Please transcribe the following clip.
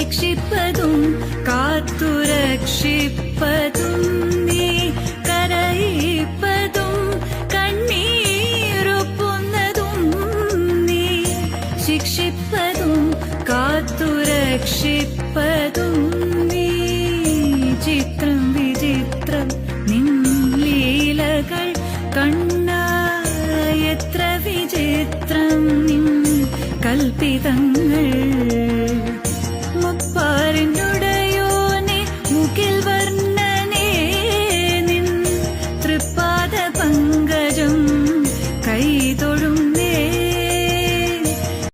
ശിക്ഷിപ്പതും കാത്തുരക്ഷിപ്പതും നീ, കരയിപ്പതും കണ്ണീരൊപ്പുന്നതും നീ, ശിക്ഷിപ്പതും കാത്തുരക്ഷിപ്പതും നീ. ചിത്രം വിചിത്രം നിൻ ലീലകൾ കണ്ണാ, എത്ര വിചിത്രം നിൻ കൽപ്പിതങ്ങൾ